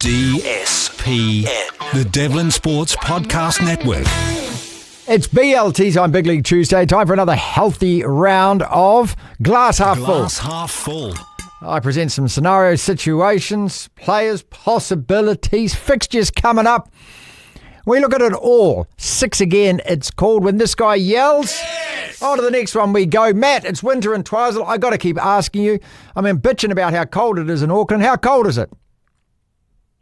DSPN, the Devlin Sports Podcast Network. It's BLT's on Big League Tuesday. Time for another healthy round of Glass Half Full. Glass half full. I present some scenario situations, players, possibilities, fixtures coming up. We look at it all. 6 again, it's called when this guy yells. Yes! On to the next one we go. Matt, it's winter in Twizel. I got to keep asking you. I mean, bitching about how cold it is in Auckland. How cold is it?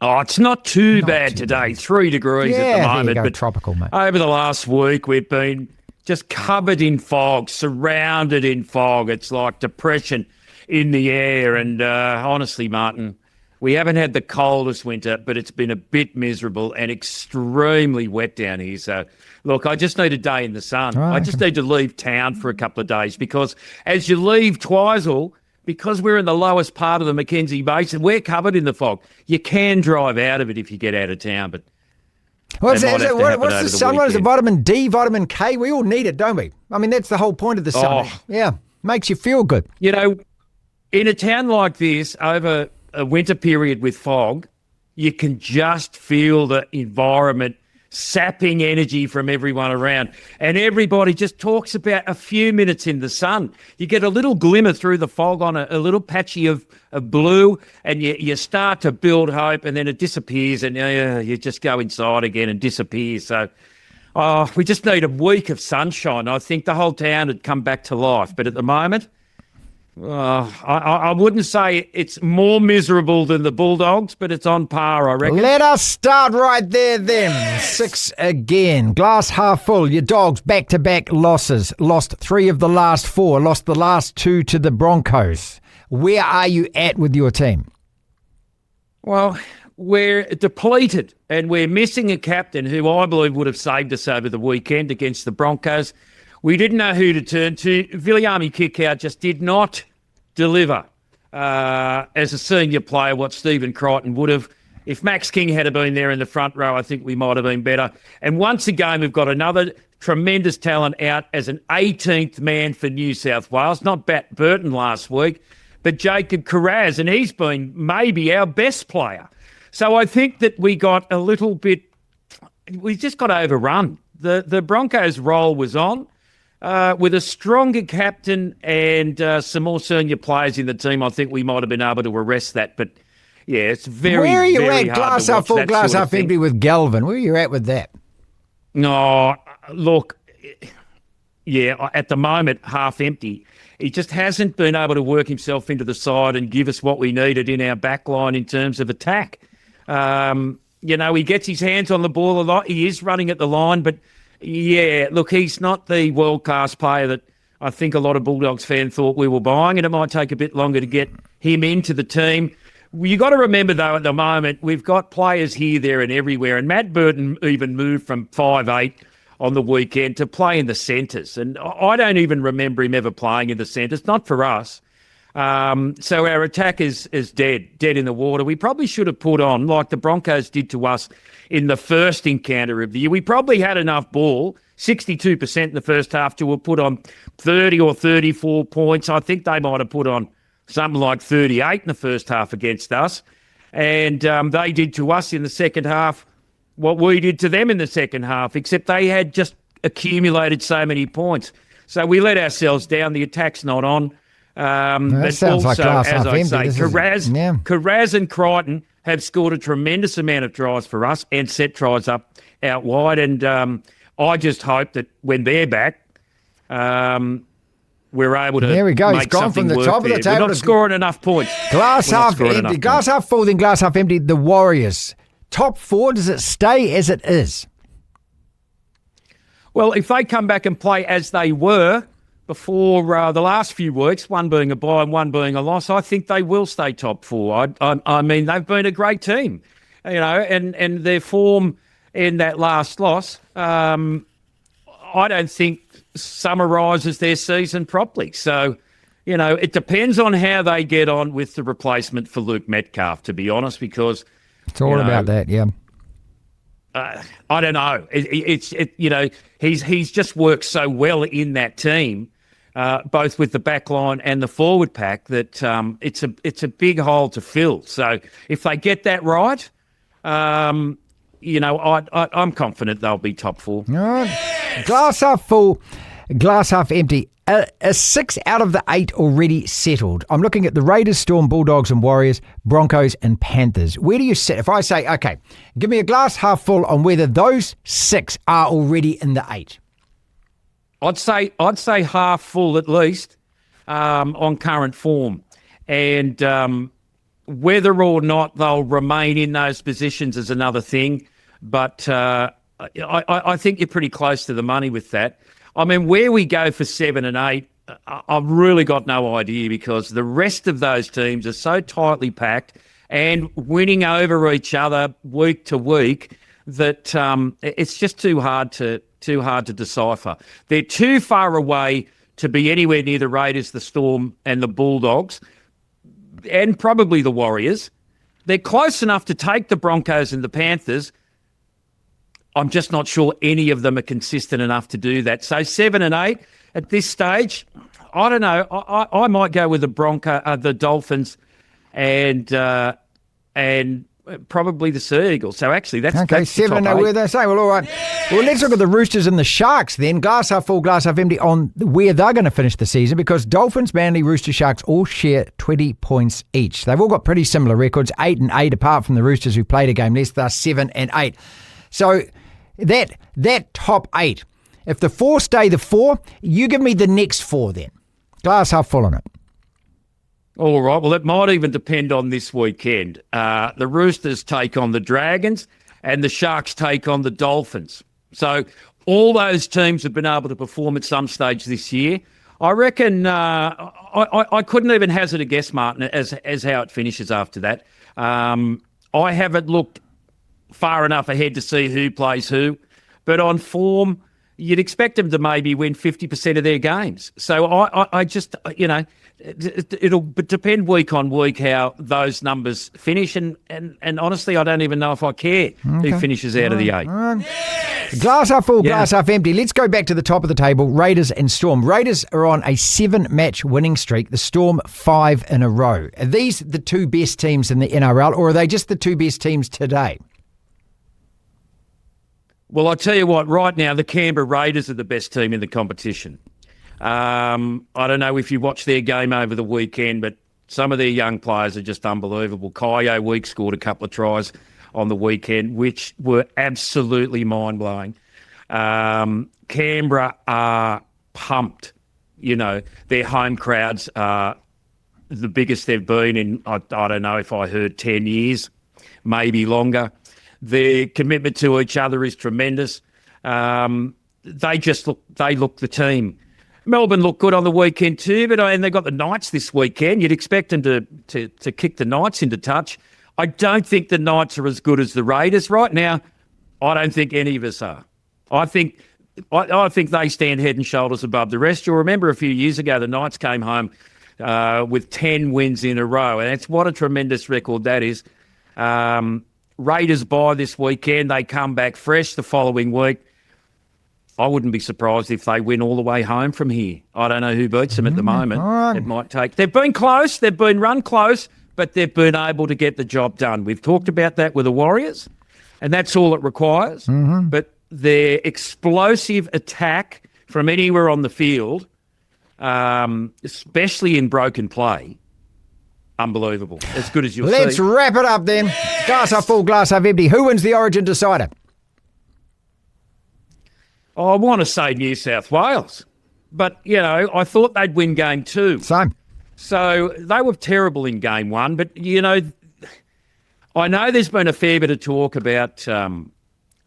Oh, it's not too bad today. 3 degrees at the moment. There you go. But tropical, mate. Over the last week, we've been just covered in fog, surrounded in fog. It's like depression in the air. And honestly, Martin, we haven't had the coldest winter, but it's been a bit miserable and extremely wet down here. So, look, I just need a day in the sun. Right. I just need to leave town for a couple of days because as you leave Twizel, because we're in the lowest part of the Mackenzie Basin, we're covered in the fog. You can drive out of it if you get out of town, but what's the sun? What is it? Vitamin D, vitamin K? We all need it, don't we? I mean, that's the whole point of the sun. Oh. Yeah, makes you feel good. You know, in a town like this, over a winter period with fog, you can just feel the environment sapping energy from everyone around. And everybody just talks about a few minutes in the sun. You get a little glimmer through the fog on a little patchy of blue, and you start to build hope, and then it disappears, and you just go inside again and disappear. So we just need a week of sunshine. I think the whole town had come back to life. But at the moment, I wouldn't say it's more miserable than the Bulldogs, but it's on par, I reckon. Let us start right there then. 6 again. Glass half full. Your Dogs back-to-back losses. Lost 3 of the last 4. Lost the last 2 to the Broncos. Where are you at with your team? Well, we're depleted and we're missing a captain who I believe would have saved us over the weekend against the Broncos. We didn't know who to turn to. Viliami Kikau just did not deliver as a senior player what Stephen Creighton would have. If Max King had been there in the front row, I think we might have been better. And once again, we've got another tremendous talent out as an 18th man for New South Wales. Not Bat Burton last week, but Jacob Carraz, and he's been maybe our best player. So I think that we got a little bit, we just got overrun. The Broncos' role was on. With a stronger captain and some more senior players in the team, I think we might have been able to arrest that. But, yeah, it's very, Where are you very at? hard Glass to half watch full, that glass sort of half thing. empty with Galvin. Where are you at with that? No, look, yeah, at the moment, half empty. He just hasn't been able to work himself into the side and give us what we needed in our back line in terms of attack. You know, he gets his hands on the ball a lot. He is running at the line, but yeah, look, he's not the world-class player that I think a lot of Bulldogs fans thought we were buying, and it might take a bit longer to get him into the team. You got to remember, though, at the moment, we've got players here, there and everywhere, and Matt Burton even moved from 5'8" on the weekend to play in the centres, and I don't even remember him ever playing in the centres, not for us. So our attack is dead in the water. We probably should have put on, like the Broncos did to us in the first encounter of the year. We probably had enough ball, 62% in the first half, to have put on 30 or 34 points. I think they might have put on something like 38 in the first half against us. And they did to us in the second half what we did to them in the second half, except they had just accumulated so many points. So we let ourselves down. The attack's not on. That sounds like glass half empty. Carraz and Creighton have scored a tremendous amount of tries for us and set tries up out wide. And I just hope that when they're back, we're able to there we go. make He's gone something from the work top there. of the table. We're not scoring enough points. Glass half empty. Glass half full, then glass half empty. The Warriors. Top 4, does it stay as it is? Well, if they come back and play as they were before the last few weeks, one being a bye and one being a loss, I think they will stay top 4. I mean, they've been a great team, you know, and their form in that last loss, I don't think summarises their season properly. So, you know, it depends on how they get on with the replacement for Luke Metcalf, to be honest, because it's all about that, yeah. I don't know. You know, he's just worked so well in that team, both with the back line and the forward pack, that it's a big hole to fill. So if they get that right, I'm confident they'll be top 4. All right. Glass half full, glass half empty. A 6 out of the 8 already settled. I'm looking at the Raiders, Storm, Bulldogs and Warriors, Broncos and Panthers. Where do you sit? If I say, okay, give me a glass half full on whether those 6 are already in the 8. I'd say half full at least on current form. And whether or not they'll remain in those positions is another thing. But I think you're pretty close to the money with that. I mean, where we go for 7 and 8, I've really got no idea, because the rest of those teams are so tightly packed and winning over each other week to week that it's just too hard to decipher. They're too far away to be anywhere near the Raiders, the Storm and the Bulldogs, and probably the Warriors. They're close enough to take the Broncos and the Panthers. I'm just not sure any of them are consistent enough to do that. So 7 and 8 at this stage, I don't know. I might go with the Dolphins, and probably the Sea Eagles. So actually, that's okay. That's 7 and 8. Where they say, well, all right. Yes! Well, let's look at the Roosters and the Sharks then. Glass half full, glass half empty on where they're going to finish the season, because Dolphins, Manly, Roosters, Sharks all share 20 points each. They've all got pretty similar records, 8 and 8, apart from the Roosters who played a game less. They're 7 and 8. So that top 8, if the 4 stay the 4, you give me the next 4 then. Glass half full on it. All right. Well, it might even depend on this weekend. The Roosters take on the Dragons and the Sharks take on the Dolphins. So all those teams have been able to perform at some stage this year. I reckon I couldn't even hazard a guess, Martin, as how it finishes after that. I haven't looked far enough ahead to see who plays who, but on form, you'd expect them to maybe win 50% of their games. So I just, it'll depend week on week how those numbers finish, and honestly, I don't even know if I care who finishes out of the 8. Yes! Glass half full, glass half empty. Let's go back to the top of the table, Raiders and Storm. Raiders are on a 7-match winning streak, the Storm 5 in a row. Are these the 2 best teams in the NRL, or are they just the 2 best teams today? Well, I tell you what, right now, the Canberra Raiders are the best team in the competition. I don't know if you watched their game over the weekend, but some of their young players are just unbelievable. Kaio Week scored a couple of tries on the weekend, which were absolutely mind-blowing. Canberra are pumped. Their home crowds are the biggest they've been in, I don't know if I heard 10 years, maybe longer. Their commitment to each other is tremendous. They look the team. Melbourne looked good on the weekend too, and they got the Knights this weekend. You'd expect them to kick the Knights into touch. I don't think the Knights are as good as the Raiders right now. I don't think any of us are. I think they stand head and shoulders above the rest. You'll remember a few years ago, the Knights came home with 10 wins in a row, and that's what a tremendous record that is. Raiders bye this weekend. They come back fresh the following week. I wouldn't be surprised if they win all the way home from here. I don't know who beats them at the moment. Right. It might take. They've been close. They've been run close, but they've been able to get the job done. We've talked about that with the Warriors, and that's all it requires. Mm-hmm. But their explosive attack from anywhere on the field, especially in broken play, unbelievable. As good as you'll see. Let's wrap it up then. Yes! Glass half full, glass half empty. Who wins the Origin decider? I want to say New South Wales. But, I thought they'd win game 2. Same. So they were terrible in game 1. But, I know there's been a fair bit of talk about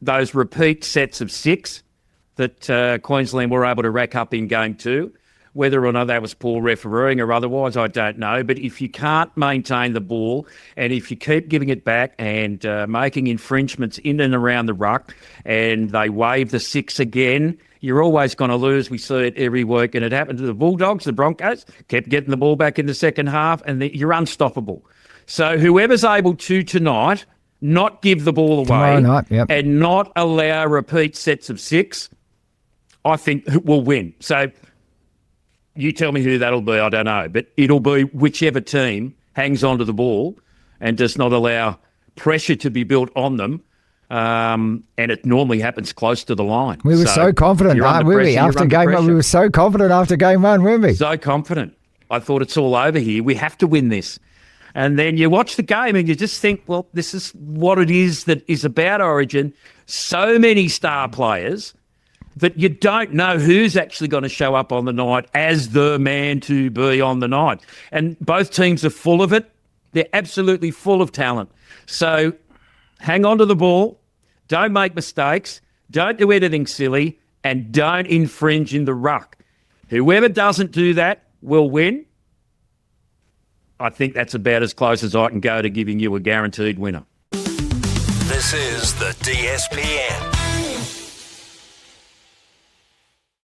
those repeat sets of 6 that Queensland were able to rack up in game 2. Whether or not that was poor refereeing or otherwise, I don't know. But if you can't maintain the ball, and if you keep giving it back and making infringements in and around the ruck, and they wave the 6 again, you're always going to lose. We see it every week, and it happened to the Bulldogs, the Broncos, kept getting the ball back in the second half, and you're unstoppable. So whoever's able to tonight not give the ball away and not allow repeat sets of 6, I think will win. So you tell me who that'll be, I don't know. But it'll be whichever team hangs onto the ball and does not allow pressure to be built on them. And it normally happens close to the line. We were so confident, weren't we? After game one, we were so confident after game one, weren't we? So confident. I thought it's all over here. We have to win this. And then you watch the game and you just think, well, this is what it is that is about Origin. So many star players that you don't know who's actually going to show up on the night as the man to be on the night. And both teams are full of it. They're absolutely full of talent. So hang on to the ball. Don't make mistakes. Don't do anything silly. And don't infringe in the ruck. Whoever doesn't do that will win. I think that's about as close as I can go to giving you a guaranteed winner. This is the DSPN.